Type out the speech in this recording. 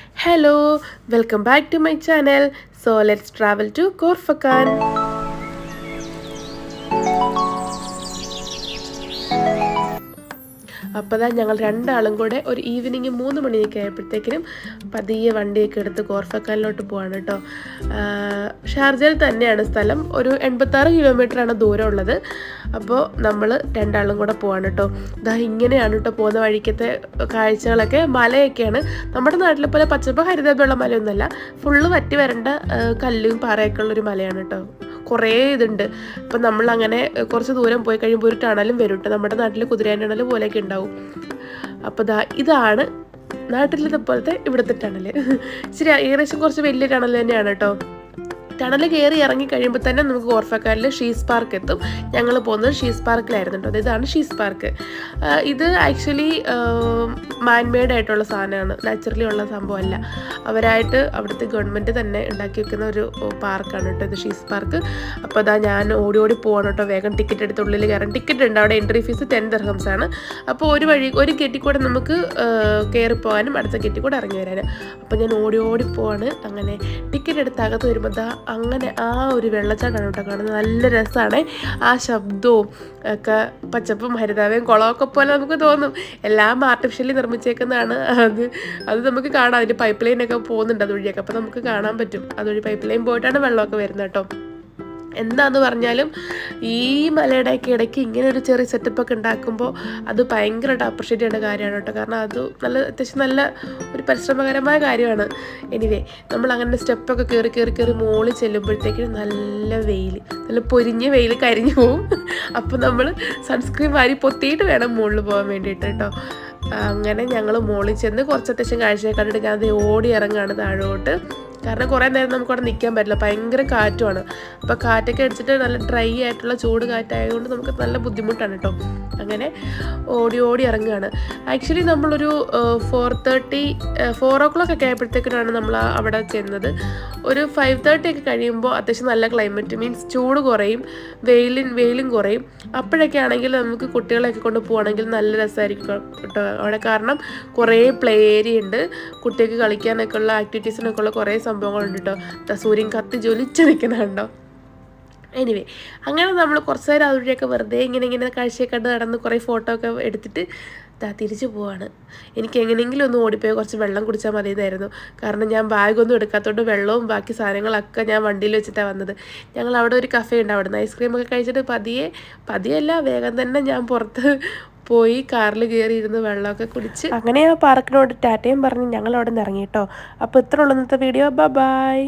Hello, welcome back to my channel. So let's travel to Korfakan. അപ്പോൾ ഞങ്ങൾ രണ്ടാളും കൂടെ ഒരു ഈവനിങ് 3 മണിയൊക്കെ ആയപ്പോഴത്തേക്കിനും പതിയെ വണ്ടിയൊക്കെ എടുത്ത് കോർഫക്കാനിലോട്ട് പോവാണ് കേട്ടോ. ഷാർജയിൽ തന്നെയാണ് സ്ഥലം, ഒരു 86 കിലോമീറ്ററാണ് ദൂരമുള്ളത്. അപ്പോൾ നമ്മൾ രണ്ടാളും കൂടെ പോവാണ് കേട്ടോ. ഇങ്ങനെയാണ് കേട്ടോ പോകുന്ന വഴിക്കത്തെ കാഴ്ചകളൊക്കെ. മലയൊക്കെയാണ്, നമ്മുടെ നാട്ടിലെ പോലെ പച്ചപ്പ് ഹരിതാഭമുള്ള മലയൊന്നുമല്ല, ഫുള്ള് വറ്റി വരേണ്ട കല്ലും പാറയൊക്കെ ഉള്ളൊരു മലയാണ് കേട്ടോ. കുറേ ഇതുണ്ട്. അപ്പം നമ്മളങ്ങനെ കുറച്ച് ദൂരം പോയി കഴിയുമ്പോൾ ഒരു ടണലും വരും കേട്ടോ. നമ്മുടെ നാട്ടിൽ കുതിരാൻ ടണൽ പോലെയൊക്കെ ഉണ്ടാവും. അപ്പോൾ ഇതാണ് നാട്ടിലത്തെ പോലത്തെ ഇവിടുത്തെ ടണൽ. ശരി, ഏകദേശം കുറച്ച് വലിയ ടണൽ തന്നെയാണ് കേട്ടോ. ടണൽ കയറി ഇറങ്ങി കഴിയുമ്പോൾ തന്നെ നമുക്ക് കോർഫക്കാനിൽ ഷീസ് പാർക്ക് എത്തും. ഞങ്ങൾ പോകുന്നത് ഷീസ് പാർക്കിലായിരുന്നു കേട്ടോ. ഇതാണ് ഷീസ് പാർക്ക്. ഇത് ആക്ച്വലി മാൻമെയ്ഡ് ആയിട്ടുള്ള സാധനമാണ്, നാച്ചുറലി ഉള്ള സംഭവമല്ല. അവരായിട്ട് അവിടുത്തെ ഗവൺമെൻറ് തന്നെ ഉണ്ടാക്കി വെക്കുന്ന ഒരു പാർക്കാണ് കേട്ടോ ഇത്, ഷീസ് പാർക്ക്. അപ്പോൾ ഞാൻ ഓടി പോകണം കേട്ടോ, വേഗം ടിക്കറ്റ് എടുത്ത് ഉള്ളിൽ കയറാൻ. ടിക്കറ്റ് ഉണ്ട് അവിടെ, എൻട്രി ഫീസ് 10 ദിർഹംസ് ആണ്. അപ്പോൾ ഒരു ഗേറ്റിൽ കൂടെ നമുക്ക് കയറി പോകാനും അടുത്ത ഗേറ്റിൽ കൂടെ ഇറങ്ങി വരാനും. അപ്പോൾ ഞാൻ ഓടി പോവാണ്. അങ്ങനെ ടിക്കറ്റ് എടുത്ത് അകത്ത് വരുമ്പോൾ അങ്ങനെ ആ ഒരു വെള്ളച്ചാട്ടമാണ് കേട്ടോ കാണുന്നത്. നല്ല രസമാണ് ആ ശബ്ദവും ഒക്കെ, പച്ചപ്പും ഹരിതാവയും കുളമൊക്കെ പോലെ നമുക്ക് തോന്നും. എല്ലാം ആർട്ടിഫിഷ്യലി നിർമ്മിച്ചേക്കുന്നതാണ്. അത് നമുക്ക് കാണാം. അതിൻ്റെ പൈപ്പ് ലൈനൊക്കെ പോകുന്നുണ്ട് അതുവഴിയൊക്കെ, അപ്പോൾ നമുക്ക് കാണാൻ പറ്റും. അതുവഴി പൈപ്പ് ലൈൻ പോയിട്ടാണ് വെള്ളമൊക്കെ വരുന്നത് കേട്ടോ. എന്താന്ന് പറഞ്ഞാലും ഈ മലയുടെയൊക്കെ ഇടയ്ക്ക് ഇങ്ങനെ ഒരു ചെറിയ സെറ്റപ്പൊക്കെ ഉണ്ടാക്കുമ്പോൾ അത് ഭയങ്കരമായിട്ട് അപ്രിഷ്യേറ്റ് ചെയ്യേണ്ട കാര്യമാണ് കേട്ടോ. കാരണം അത് അത്യാവശ്യം നല്ല ഒരു പരിശ്രമകരമായ കാര്യമാണ്. എനിവേ, നമ്മൾ അങ്ങനെ സ്റ്റെപ്പൊക്കെ കയറി മുകളിൽ ചെല്ലുമ്പോഴത്തേക്കും നല്ല വെയിൽ, നല്ല പൊരിഞ്ഞ വെയിൽ, കരിഞ്ഞു പോവും. അപ്പോൾ നമ്മൾ സൺസ്ക്രീൻ വാരി പൊത്തിയിട്ട് വേണം മുകളിൽ പോകാൻ വേണ്ടിയിട്ട് കേട്ടോ. അങ്ങനെ ഞങ്ങൾ മുകളിൽ ചെന്ന് കുറച്ച് അത്യാവശ്യം കാഴ്ചയൊക്കെ കണ്ടിട്ട് ഞാൻ ഓടി ഇറങ്ങുകയാണ് താഴോട്ട്. കാരണം കുറേ നേരം നമുക്ക് അവിടെ നിൽക്കാൻ പറ്റില്ല, ഭയങ്കര കാറ്റുമാണ്. അപ്പോൾ കാറ്റൊക്കെ അടിച്ചിട്ട് നല്ല ഡ്രൈ ആയിട്ടുള്ള ചൂട് കാറ്റായതുകൊണ്ട് നമുക്ക് നല്ല ബുദ്ധിമുട്ടാണ് കേട്ടോ. അങ്ങനെ ഓടി ഇറങ്ങുകയാണ്. ആക്ച്വലി നമ്മളൊരു 4 o'clock ഒക്കെ ആയപ്പോഴത്തേക്കിനാണ് നമ്മൾ അവിടെ ചെന്നത്. ഒരു 5:30 ഒക്കെ കഴിയുമ്പോൾ അത്യാവശ്യം നല്ല ക്ലൈമറ്റ്, മീൻസ് ചൂട് കുറയും, വെയിലും കുറയും. അപ്പോഴൊക്കെ ആണെങ്കിൽ നമുക്ക് കുട്ടികളെയൊക്കെ കൊണ്ട് പോവുകയാണെങ്കിൽ നല്ല രസമായിരിക്കും കേട്ടോ അവിടെ. കാരണം കുറേ പ്ലേ ഏരിയ ഉണ്ട്, കുട്ടികൾക്ക് കളിക്കാനൊക്കെ ഉള്ള ആക്ടിവിറ്റീസിനൊക്കെ ഉള്ള കുറേ സംഭവങ്ങളുണ്ട് കേട്ടോ. സൂര്യൻ കത്തി ജ്വലിച്ച് നിൽക്കുന്നുണ്ടോ. എനിവേ, അങ്ങനെ നമ്മൾ കുറച്ച് നേരം അതുവഴിയൊക്കെ വെറുതെ ഇങ്ങനെ കാഴ്ചയൊക്കെ കണ്ട് നടന്ന് കുറേ ഫോട്ടോ ഒക്കെ എടുത്തിട്ട് തിരിച്ചു പോവാണ്. എനിക്ക് എങ്ങനെയെങ്കിലും ഒന്ന് ഓടിപ്പോയി കുറച്ച് വെള്ളം കുടിച്ചാൽ മതിയായിരുന്നു. കാരണം ഞാൻ ബാഗൊന്നും എടുക്കാത്തതുകൊണ്ട് വെള്ളവും ബാക്കി സാധനങ്ങളൊക്കെ ഞാൻ വണ്ടിയിൽ വെച്ചിട്ടാണ് വന്നത്. ഞങ്ങൾ അവിടെ ഒരു കഫേ ഉണ്ട്, അവിടെ നിന്ന് ഐസ്ക്രീമൊക്കെ കഴിച്ചിട്ട് പതിയല്ല വേഗം തന്നെ ഞാൻ പുറത്ത് പോയി കാറിൽ കയറി ഇരുന്ന് വെള്ളമൊക്കെ കുടിച്ച് അങ്ങനെ ആ പാർക്കിനോട് ടാറ്റയും പറഞ്ഞ് ഞങ്ങൾ അവിടെ നിന്ന് ഇറങ്ങി കേട്ടോ. അപ്പോൾ ഇത്ര ഉള്ള ഇന്നത്തെ വീഡിയോ. ബൈ.